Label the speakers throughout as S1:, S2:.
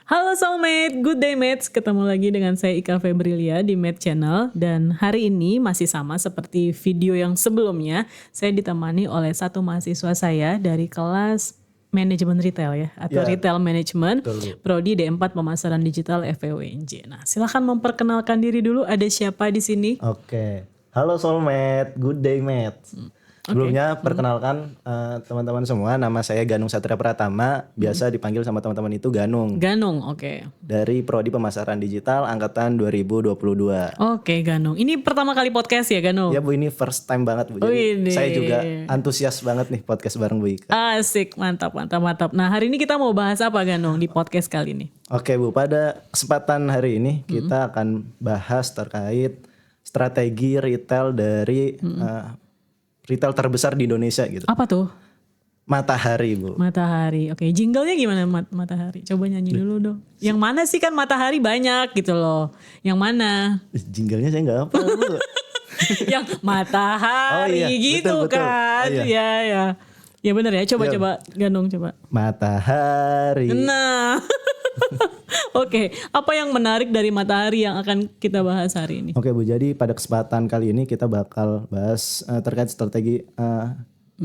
S1: Halo Soulmate, good day mates. Ketemu lagi dengan saya Ika Febrilia di Mate Channel. Dan hari ini masih sama seperti video yang sebelumnya. Saya ditemani oleh satu mahasiswa saya dari kelas manajemen retail ya. Atau retail management, Prodi D4 Pemasaran Digital FEUNJ. Nah silahkan memperkenalkan diri dulu, ada siapa di sini?
S2: Oke, halo Soulmate, good day mate. Sebelumnya perkenalkan teman-teman semua, nama saya Ganung Satria Pratama, biasa dipanggil sama teman-teman itu Ganung.
S1: Ganung, oke.
S2: Dari Prodi Pemasaran Digital angkatan 2022.
S1: Oke Ganung, ini pertama kali podcast ya Ganung?
S2: Ya Bu, ini first time banget Bu, jadi saya juga antusias banget nih podcast bareng Bu Ika.
S1: Asik, mantap. Nah hari ini kita mau bahas apa Ganung di podcast kali ini?
S2: Oke Bu, pada kesempatan hari ini kita akan bahas terkait strategi retail dari retail terbesar di Indonesia gitu.
S1: Apa tuh?
S2: Matahari Bu.
S1: Matahari. Oke, jinglenya gimana Matahari? Coba nyanyi dulu dong. Yang mana sih, kan Matahari banyak gitu loh. Yang mana?
S2: Jinglenya saya nggak hafal Bu.
S1: Yang Matahari gitu
S2: betul.
S1: kan. Iya ya. Ya benar ya. Coba Ganung coba.
S2: Matahari.
S1: Nah. Oke, apa yang menarik dari Matahari yang akan kita bahas hari ini?
S2: Oke Bu, jadi pada kesempatan kali ini kita bakal bahas terkait strategi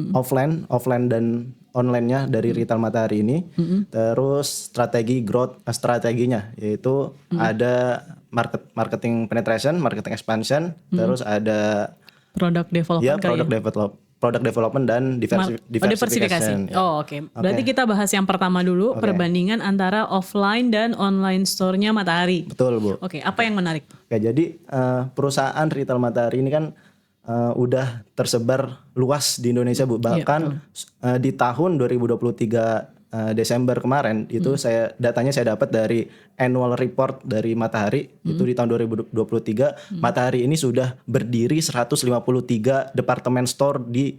S2: offline dan online-nya dari retail Matahari ini. Terus strategi growth strateginya, yaitu ada marketing penetration, marketing expansion, terus ada
S1: Product development
S2: product development dan diversification.
S1: Oh oke. Berarti kita bahas yang pertama dulu, perbandingan antara offline dan online store-nya Matahari.
S2: Betul Bu.
S1: Oke, apa yang menarik?
S2: Oke, jadi perusahaan retail Matahari ini kan udah tersebar luas di Indonesia Bu. Bahkan di tahun 2023 Desember kemarin itu datanya saya dapat dari annual report dari Matahari. Itu di tahun 2023 Matahari ini sudah berdiri 153 department store di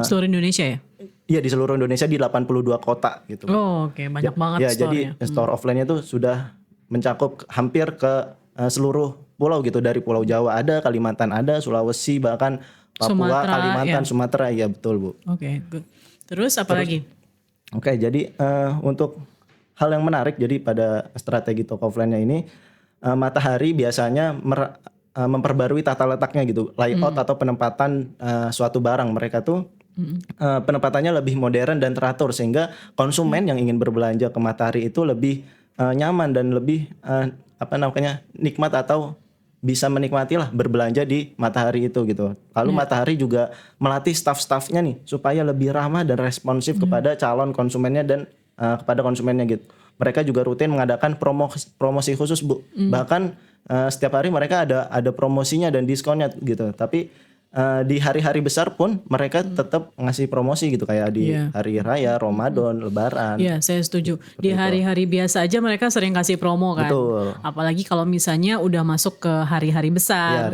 S1: Seluruh Indonesia ya?
S2: Iya, di seluruh Indonesia di 82 kota gitu.
S1: Oh oke, banyak banget
S2: ya,
S1: store-nya.
S2: Jadi store offline-nya itu sudah mencakup hampir ke seluruh pulau gitu. Dari Pulau Jawa ada, Kalimantan ada, Sulawesi, bahkan Papua,
S1: Sumatera,
S2: Kalimantan, Sumatera. Iya betul Bu.
S1: Oke, good. Terus apa lagi?
S2: Oke, jadi untuk hal yang menarik, jadi pada strategi toko offline-nya ini Matahari biasanya memperbarui tata letaknya gitu, layout atau penempatan suatu barang. Mereka tuh penempatannya lebih modern dan teratur, sehingga konsumen yang ingin berbelanja ke Matahari itu lebih nyaman dan lebih nikmat atau bisa menikmati lah berbelanja di Matahari itu gitu. Lalu Matahari juga melatih staff-staffnya nih supaya lebih ramah dan responsif kepada calon konsumennya dan kepada konsumennya gitu. Mereka juga rutin mengadakan promosi khusus Bu. Bahkan setiap hari mereka ada promosinya dan diskonnya gitu. Tapi di hari-hari besar pun mereka tetap ngasih promosi gitu, kayak di hari raya, Ramadan, Lebaran.
S1: Iya, saya setuju. Di hari-hari biasa aja mereka sering kasih promo kan.
S2: Betul.
S1: Apalagi kalau misalnya udah masuk ke hari-hari besar,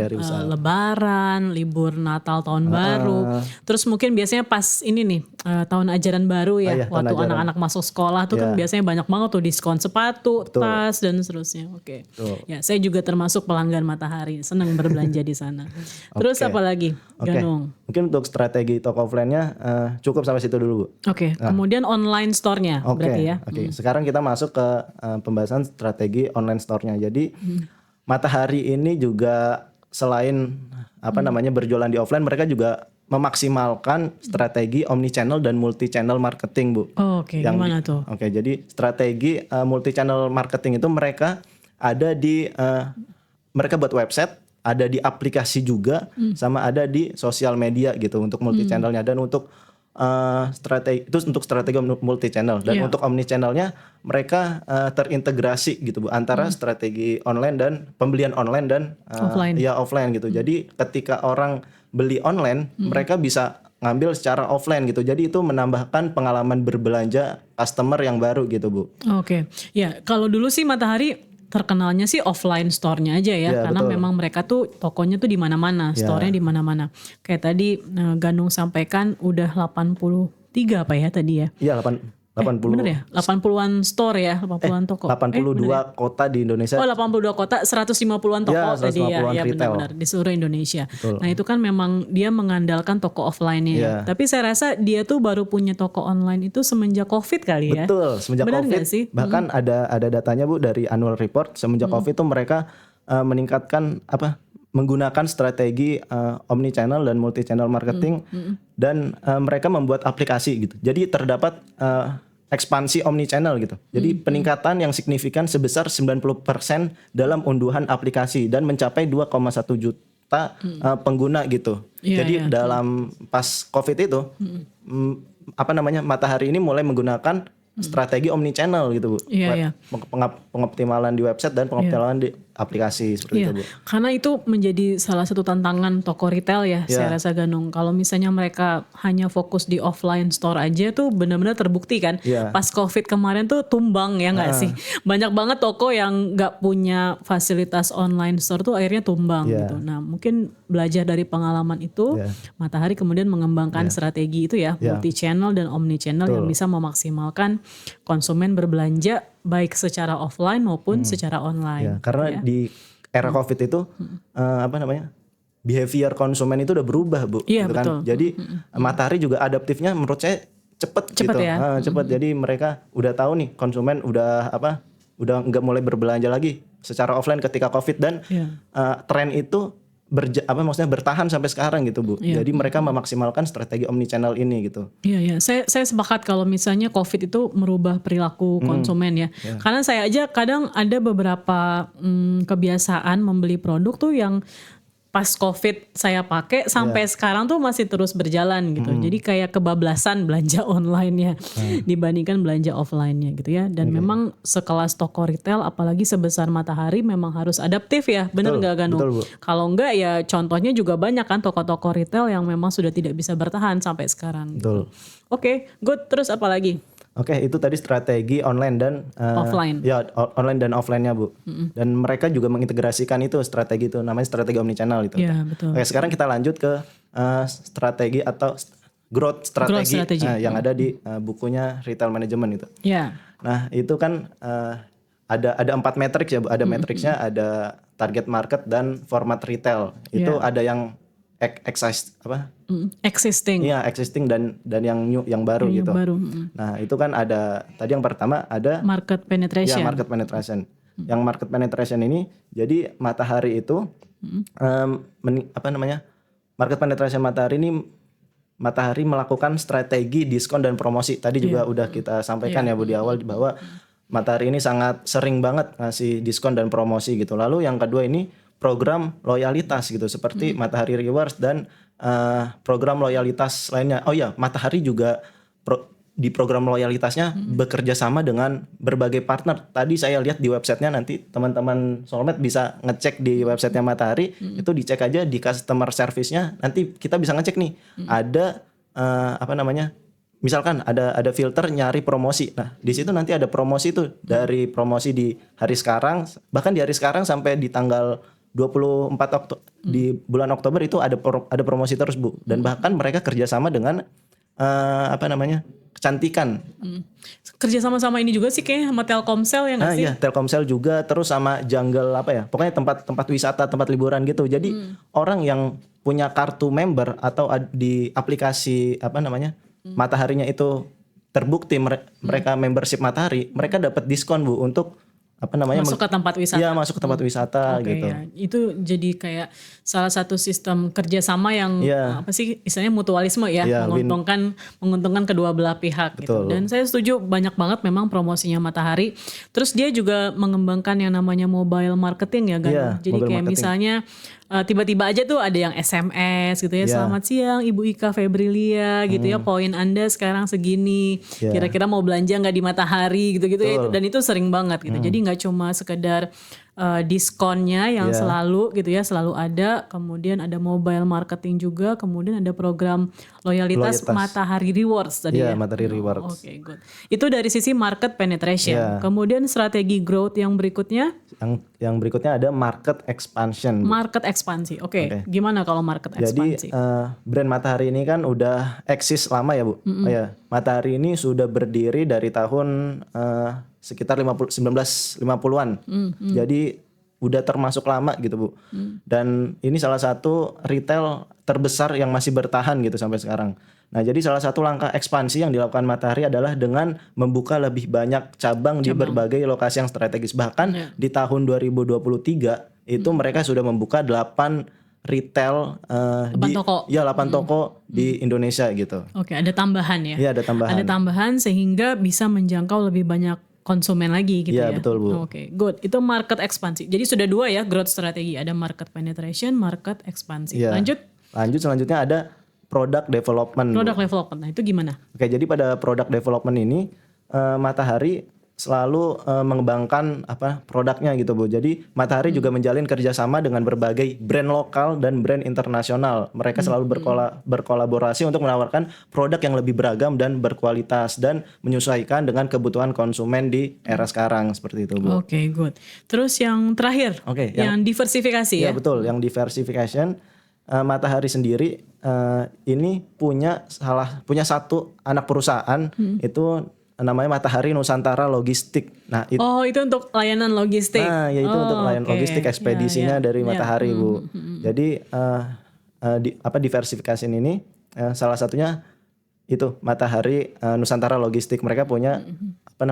S1: Lebaran, libur Natal, Tahun Baru. Terus mungkin biasanya pas ini nih tahun ajaran baru ya, waktu anak-anak masuk sekolah tuh kan biasanya banyak banget tuh diskon sepatu, tas dan seterusnya. Oke. Ya, saya juga termasuk pelanggan Matahari, senang berbelanja di sana. Terus apa lagi? Ganung.
S2: Mungkin untuk strategi toko offline-nya cukup sampai situ dulu Bu.
S1: Oke. Kemudian online store-nya berarti ya.
S2: Oke. Sekarang kita masuk ke pembahasan strategi online store-nya. Jadi Matahari ini juga selain berjualan di offline, mereka juga memaksimalkan strategi omni-channel dan multi-channel marketing Bu.
S1: Oh, oke. Gimana tuh?
S2: Oke, jadi strategi multi-channel marketing itu mereka ada di mereka buat website, ada di aplikasi juga, sama ada di sosial media gitu untuk multi channelnya. Dan untuk strategi multi channel, dan untuk omni channelnya mereka terintegrasi gitu Bu, antara strategi online dan pembelian online dan offline gitu. Jadi ketika orang beli online, mereka bisa ngambil secara offline gitu. Jadi itu menambahkan pengalaman berbelanja customer yang baru gitu Bu.
S1: Oke. Ya, kalau dulu sih Matahari terkenalnya sih offline store-nya aja ya, karena memang mereka tuh tokonya tuh di mana-mana, store-nya di mana-mana. Kayak tadi Ganung sampaikan udah 83 apa ya tadi ya?
S2: Iya,
S1: Bener ya? 80-an store ya, 80-an toko.
S2: 82 kota di Indonesia.
S1: 82 kota, 150-an toko
S2: Ya,
S1: tadi
S2: 150-an
S1: ya
S2: retail.
S1: benar-benar di seluruh Indonesia.
S2: Betul.
S1: Nah, itu kan memang dia mengandalkan toko offline-nya.
S2: Iya.
S1: Tapi saya rasa dia tuh baru punya toko online itu semenjak Covid kali ya.
S2: Betul, semenjak
S1: Benar
S2: COVID.
S1: nggak sih?
S2: Bahkan ada datanya Bu dari annual report semenjak COVID itu mereka meningkatkan menggunakan strategi omni channel dan multi channel marketing dan mereka membuat aplikasi gitu. Jadi terdapat ekspansi omni channel gitu. Jadi peningkatan yang signifikan sebesar 90% dalam unduhan aplikasi dan mencapai 2,1 juta pengguna gitu.
S1: Iya,
S2: Jadi
S1: iya.
S2: dalam pas Covid itu Matahari ini mulai menggunakan strategi omni channel gitu Bu.
S1: Iya, iya.
S2: Pengoptimalan di website dan pengoptimalan di aplikasi seperti
S1: Iya,
S2: itu Bu.
S1: karena itu menjadi salah satu tantangan toko retail ya,
S2: Iya.
S1: saya rasa Ganung. Kalau misalnya mereka hanya fokus di offline store aja tuh benar-benar terbukti kan.
S2: Iya.
S1: Pas Covid kemarin tuh tumbang ya nggak sih? Banyak banget toko yang nggak punya fasilitas online store tuh akhirnya tumbang
S2: Iya.
S1: gitu. Nah mungkin belajar dari pengalaman itu,
S2: Iya.
S1: Matahari kemudian mengembangkan strategi itu ya,
S2: Iya.
S1: multi channel dan omni channel yang bisa memaksimalkan konsumen berbelanja baik secara offline maupun secara
S2: Ya,
S1: online.
S2: karena di era Covid itu behavior konsumen itu udah berubah Bu.
S1: Iya,
S2: gitu kan.
S1: betul.
S2: Jadi Matahari juga adaptifnya menurut saya cepet
S1: Cepet
S2: gitu.
S1: ya.
S2: Cepet. Jadi mereka udah tahu nih konsumen udah nggak mulai berbelanja lagi secara offline ketika Covid dan
S1: Iya.
S2: tren itu bertahan sampai sekarang gitu Bu.
S1: Iya.
S2: Jadi mereka memaksimalkan strategi omnichannel ini gitu.
S1: Iya, iya. Saya sepakat kalau misalnya COVID itu merubah perilaku konsumen ya. Karena saya aja kadang ada beberapa kebiasaan membeli produk tuh yang pas COVID saya pakai sampai sekarang tuh masih terus berjalan gitu. Jadi kayak kebablasan belanja online-nya dibandingkan belanja offline-nya gitu ya. Dan memang sekelas toko retail apalagi sebesar Matahari memang harus adaptif ya. Bener nggak Ganu?
S2: Betul, Bu.
S1: Kalau enggak ya contohnya juga banyak kan toko-toko retail yang memang sudah tidak bisa bertahan sampai sekarang.
S2: Betul.
S1: Oke, good. Terus apa lagi?
S2: Oke, itu tadi strategi online dan
S1: Offline.
S2: Ya, online dan offline-nya Bu. Dan mereka juga mengintegrasikan itu strategi itu namanya strategi omnichannel itu.
S1: Iya, betul.
S2: Oke, sekarang kita lanjut ke strategi atau growth strategi,
S1: strategy.
S2: yang ada di bukunya Retail Management itu.
S1: Ya.
S2: Nah, itu kan ada 4 matriks ya Bu. Ada matriksnya, ada target market dan format retail. Itu ada yang
S1: Existing.
S2: Iya, existing dan yang new, yang baru
S1: Yang
S2: gitu.
S1: baru.
S2: Nah, itu kan ada tadi yang pertama ada
S1: Market penetration.
S2: ya market penetration. Yang market penetration ini jadi Matahari itu market penetration Matahari ini Matahari melakukan strategi diskon dan promosi. Tadi juga udah kita sampaikan ya Bu di awal bahwa Matahari ini sangat sering banget ngasih diskon dan promosi gitu. Lalu yang kedua ini program loyalitas gitu seperti Matahari Rewards dan program loyalitas lainnya. Oh ya, Matahari juga di program loyalitasnya bekerja sama dengan berbagai partner. Tadi saya lihat di websitenya, nanti teman-teman Soulmate bisa ngecek di websitenya Matahari, itu dicek aja di customer service-nya. Nanti kita bisa ngecek nih, ada misalkan ada filter nyari promosi. Nah, di situ nanti ada promosi tuh dari promosi di hari sekarang, bahkan di hari sekarang sampai di tanggal 24 di bulan Oktober itu ada promosi terus Bu. Dan bahkan mereka kerjasama dengan kecantikan.
S1: Kerja sama-sama ini juga sih kayaknya sama Telkomsel ya nggak sih?
S2: Iya, Telkomsel juga, terus sama Jungle pokoknya tempat wisata, tempat liburan gitu. Jadi orang yang punya kartu member atau di aplikasi Mataharinya itu terbukti mereka membership Matahari, mereka dapat diskon Bu untuk
S1: masuk ke tempat wisata.
S2: Iya, masuk ke tempat wisata gitu.
S1: Ya. Itu jadi kayak salah satu sistem kerjasama yang istilahnya mutualisme ya, menguntungkan kedua belah pihak gitu. Dan saya setuju banyak banget memang promosinya Matahari. Terus dia juga mengembangkan yang namanya mobile marketing ya Ganu. Jadi kayak marketing. Misalnya tiba-tiba aja tuh ada yang SMS gitu ya, selamat siang Ibu Ika Febrilia gitu ya, poin Anda sekarang segini, kira-kira mau belanja nggak di Matahari gitu-gitu ya, dan itu sering banget gitu. Jadi nggak cuma sekedar diskonnya yang selalu gitu ya, selalu ada, kemudian ada mobile marketing juga, kemudian ada program loyalitas. Matahari Rewards tadi ya.
S2: Matahari Rewards.
S1: Oke, good. Itu dari sisi market penetration. Kemudian strategi growth yang berikutnya
S2: yang berikutnya ada market expansion.
S1: Market ekspansi. Oke. Gimana kalau market ekspansi?
S2: Jadi brand Matahari ini kan udah eksis lama ya, Bu. Ya, Matahari ini sudah berdiri dari tahun sekitar 1950-an. Jadi udah termasuk lama gitu, Bu. Dan ini salah satu retail terbesar yang masih bertahan gitu sampai sekarang. Nah, jadi salah satu langkah ekspansi yang dilakukan Matahari adalah dengan membuka lebih banyak cabang di berbagai lokasi yang strategis. Bahkan di tahun 2023 itu mereka sudah membuka 8 retail
S1: 8 toko.
S2: Ya, 8 toko di Indonesia gitu.
S1: Oke, ada tambahan ya.
S2: Iya, ada tambahan.
S1: Ada tambahan sehingga bisa menjangkau lebih banyak konsumen lagi gitu ya.
S2: Iya, betul, Bu.
S1: Oke, good. Itu market ekspansi. Jadi sudah 2 ya growth strategi. Ada market penetration, market ekspansi.
S2: Iya.
S1: Lanjut
S2: Selanjutnya ada product development.
S1: Product development. Nah, itu gimana?
S2: Oke, jadi pada product development ini Matahari selalu mengembangkan produknya gitu, Bu. Jadi Matahari juga menjalin kerjasama dengan berbagai brand lokal dan brand internasional. Mereka selalu berkolaborasi untuk menawarkan produk yang lebih beragam dan berkualitas dan menyesuaikan dengan kebutuhan konsumen di era sekarang seperti itu, Bu.
S1: Oke, good. Terus yang terakhir, yang diversifikasi ya?
S2: Iya, betul. Yang diversification, Matahari sendiri ini punya satu anak perusahaan itu namanya Matahari Nusantara Logistik. Nah,
S1: itu untuk layanan logistik.
S2: Nah, ya itu untuk layanan logistik ekspedisinya dari Matahari, Bu. Jadi diversifikasi ini salah satunya itu Matahari Nusantara Logistik. Mereka punya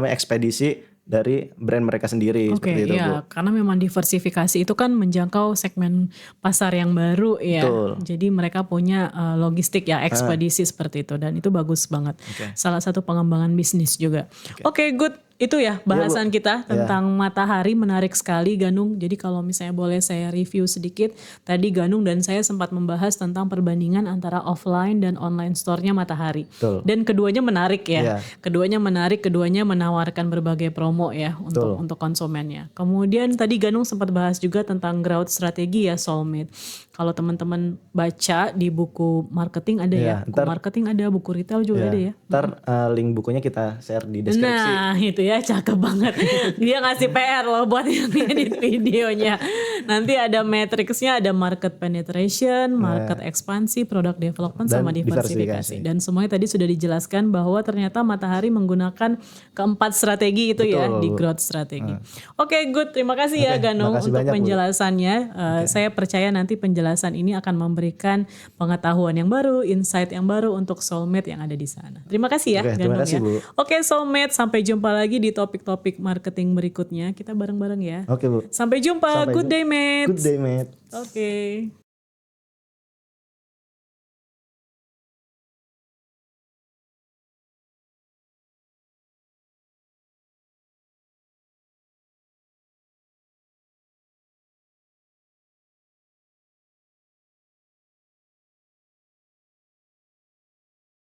S2: ekspedisi dari brand mereka sendiri seperti itu, Bu.
S1: Karena memang diversifikasi itu kan menjangkau segmen pasar yang baru ya.
S2: Betul.
S1: Jadi mereka punya logistik ya, ekspedisi seperti itu dan itu bagus banget. Salah satu pengembangan bisnis juga. Oke, good. Itu ya bahasan kita tentang Matahari, menarik sekali Ganung. Jadi kalau misalnya boleh saya review sedikit, tadi Ganung dan saya sempat membahas tentang perbandingan antara offline dan online store-nya Matahari.
S2: Betul.
S1: Dan keduanya menarik ya. Keduanya menarik, keduanya menawarkan berbagai promo ya untuk konsumennya. Kemudian tadi Ganung sempat bahas juga tentang growth strategi ya, Soulmate. Kalau teman-teman baca di buku marketing ada ya, buku marketing ada, buku retail juga ada ya.
S2: Ntar link bukunya kita share di deskripsi.
S1: Nah itu ya, cakep banget. Dia ngasih PR loh buat yang edit videonya. Nanti ada matriksnya, ada market penetration, market ekspansi, product development, sama diversifikasi. Dan semuanya tadi sudah dijelaskan bahwa ternyata Matahari menggunakan keempat strategi itu ya di growth strategi. Oke, good. Terima kasih ya Ganung untuk penjelasannya. Saya percaya nanti penjelasan ini akan memberikan pengetahuan yang baru, insight yang baru untuk Soulmate yang ada di sana. Terima kasih ya Ganung
S2: terima kasih,
S1: ya.
S2: Bu.
S1: Oke Soulmate, sampai jumpa lagi di topik-topik marketing berikutnya. Kita bareng-bareng ya.
S2: Oke, Bu.
S1: Sampai jumpa. Good day, mate.
S2: Good day, mate.
S1: Oke.